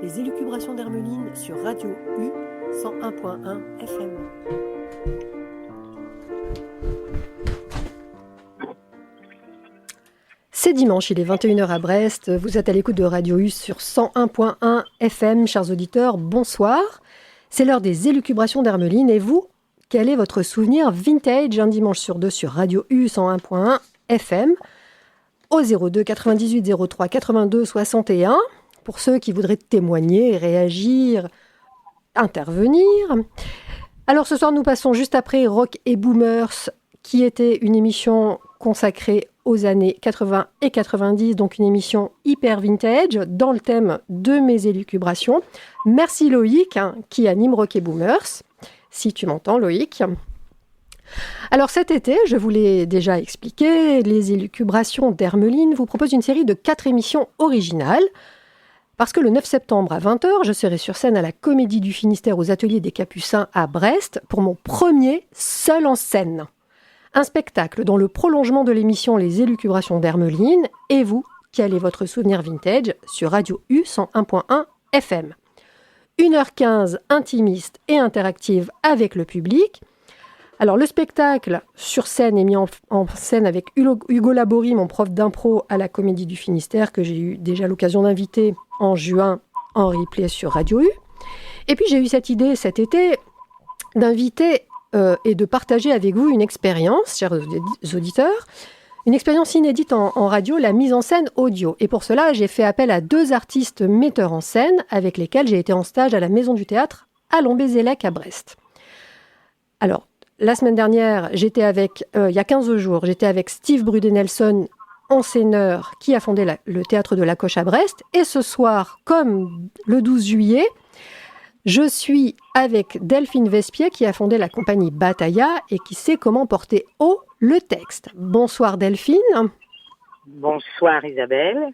Les élucubrations d'Hermeline sur Radio U 101.1 FM. C'est dimanche, il est 21h à Brest. Vous êtes à l'écoute de Radio U sur 101.1 FM. Chers auditeurs, bonsoir. C'est l'heure des élucubrations d'Hermeline. Et vous, quel est votre souvenir vintage un dimanche sur deux sur Radio U 101.1 FM au 02 98 03 82 61 pour ceux qui voudraient témoigner, réagir, intervenir. Alors ce soir, nous passons juste après Rock et Boomers, qui était une émission consacrée aux années 80 et 90, donc une émission hyper vintage, dans le thème de mes élucubrations. Merci Loïc, qui anime Rock et Boomers, si tu m'entends Loïc. Alors cet été, je vous l'ai déjà expliqué, les élucubrations d'Hermeline vous proposent une série de 4 émissions originales, parce que le 9 septembre à 20h, je serai sur scène à la Comédie du Finistère aux Ateliers des Capucins à Brest pour mon premier Seul en scène. Un spectacle dans le prolongement de l'émission Les élucubrations d'Hermeline. Et vous, quel est votre souvenir vintage sur Radio U 101.1 FM. 1h15 intimiste et interactive avec le public. Alors le spectacle sur scène est mis en scène avec Hugo Laborie, mon prof d'impro à la Comédie du Finistère, que j'ai eu déjà l'occasion d'inviter en juin en replay sur Radio U. Et puis j'ai eu cette idée cet été d'inviter et de partager avec vous une expérience, chers auditeurs, une expérience inédite en radio, la mise en scène audio. Et pour cela, j'ai fait appel à 2 artistes metteurs en scène avec lesquels j'ai été en stage à la Maison du Théâtre à Lombézélec à Brest. Alors, la semaine dernière, il y a 15 jours, j'étais avec Steve Brudet-Nelson, enseigneur qui a fondé le Théâtre de la Coche à Brest. Et ce soir, comme le 12 juillet, je suis avec Delphine Vespier qui a fondé la compagnie Batailla et qui sait comment porter haut le texte. Bonsoir Delphine. Bonsoir Isabelle.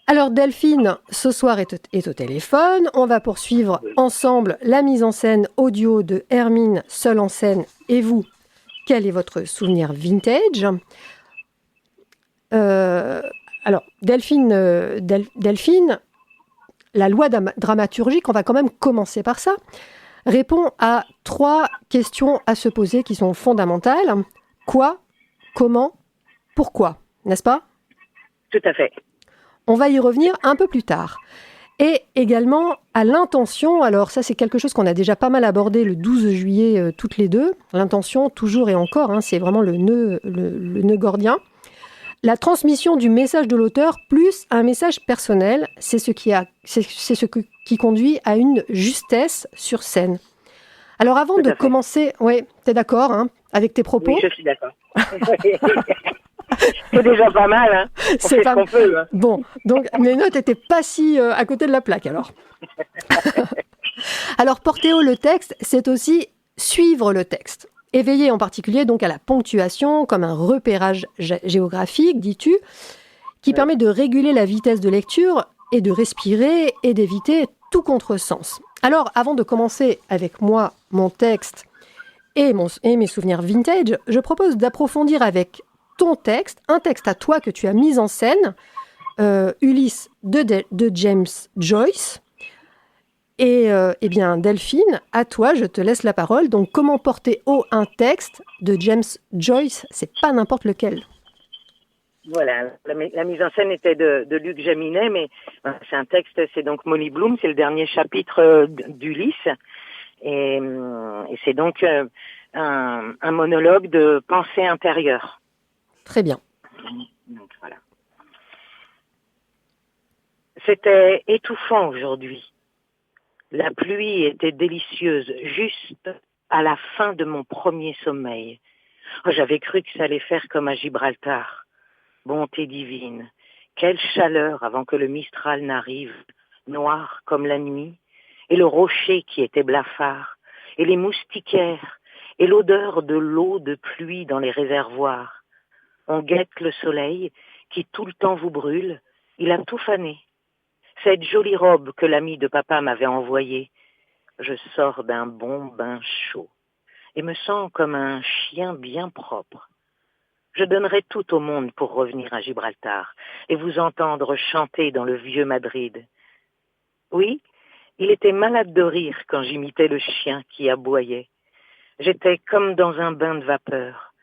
Alors Delphine, ce soir est au téléphone. On va poursuivre ensemble la mise en scène audio de Hermine seule en scène. Et vous, quel est votre souvenir vintage ? Alors Delphine, la loi dramaturgique, on va quand même commencer par ça, répond à 3 questions à se poser qui sont fondamentales. Quoi ? Comment ? Pourquoi ? N'est-ce pas ? Tout à fait. On va y revenir un peu plus tard. Et également à l'intention, alors ça c'est quelque chose qu'on a déjà pas mal abordé le 12 juillet toutes les deux. L'intention, toujours et encore, c'est vraiment le nœud gordien. La transmission du message de l'auteur plus un message personnel, c'est ce qui conduit à une justesse sur scène. Alors avant de commencer, t'es d'accord avec tes propos ? Oui, je suis d'accord. C'est déjà pas mal, C'est pas... ce qu'on peut. Bon, donc mes notes n'étaient pas si à côté de la plaque alors. Alors porter haut le texte, c'est aussi suivre le texte. Et veiller en particulier donc à la ponctuation comme un repérage géographique, dis-tu, qui permet de réguler la vitesse de lecture et de respirer et d'éviter tout contresens. Alors, avant de commencer avec moi, mon texte et mes souvenirs vintage, je propose d'approfondir avec ton texte, un texte à toi que tu as mis en scène, Ulysse de James Joyce. Et bien, Delphine, à toi, je te laisse la parole. Donc, comment porter haut un texte de James Joyce ? C'est pas n'importe lequel. Voilà, la mise en scène était de Luc Jaminet, mais c'est un texte, c'est donc Molly Bloom, c'est le dernier chapitre d'Ulysse. Et c'est donc un monologue de pensée intérieure. Très bien. Donc, voilà. C'était étouffant aujourd'hui. La pluie était délicieuse, juste à la fin de mon premier sommeil. Oh, j'avais cru que ça allait faire comme à Gibraltar. Bonté divine, quelle chaleur avant que le Mistral n'arrive, noir comme la nuit, et le rocher qui était blafard, et les moustiquaires, et l'odeur de l'eau de pluie dans les réservoirs. On guette le soleil qui tout le temps vous brûle, il a tout fané. Cette jolie robe que l'ami de papa m'avait envoyée, je sors d'un bon bain chaud et me sens comme un chien bien propre. Je donnerais tout au monde pour revenir à Gibraltar et vous entendre chanter dans le vieux Madrid. Oui, il était malade de rire quand j'imitais le chien qui aboyait. J'étais comme dans un bain de vapeur.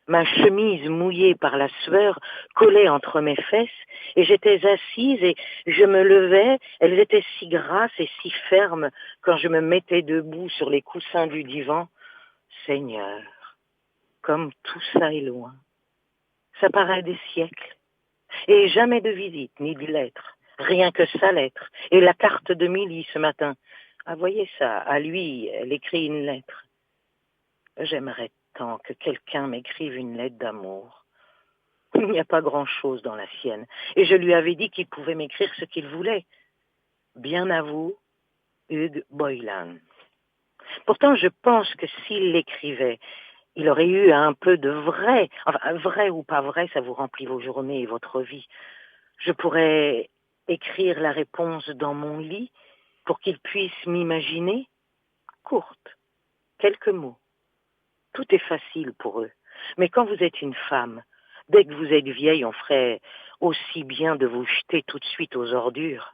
Ma chemise mouillée par la sueur collait entre mes fesses et j'étais assise et je me levais, elles étaient si grasses et si fermes quand je me mettais debout sur les coussins du divan. Seigneur, comme tout ça est loin. Ça paraît des siècles. Et jamais de visite ni de lettre. Rien que sa lettre. Et la carte de Milly ce matin. Ah, voyez ça, à lui, elle écrit une lettre. J'aimerais tant que quelqu'un m'écrive une lettre d'amour. Il n'y a pas grand-chose dans la sienne. Et je lui avais dit qu'il pouvait m'écrire ce qu'il voulait. Bien à vous, Hugues Boylan. Pourtant, je pense que s'il l'écrivait, il aurait eu un peu de vrai. Enfin, vrai ou pas vrai, ça vous remplit vos journées et votre vie. Je pourrais écrire la réponse dans mon lit pour qu'il puisse m'imaginer. Courte, quelques mots. Tout est facile pour eux. Mais quand vous êtes une femme, dès que vous êtes vieille, on ferait aussi bien de vous jeter tout de suite aux ordures.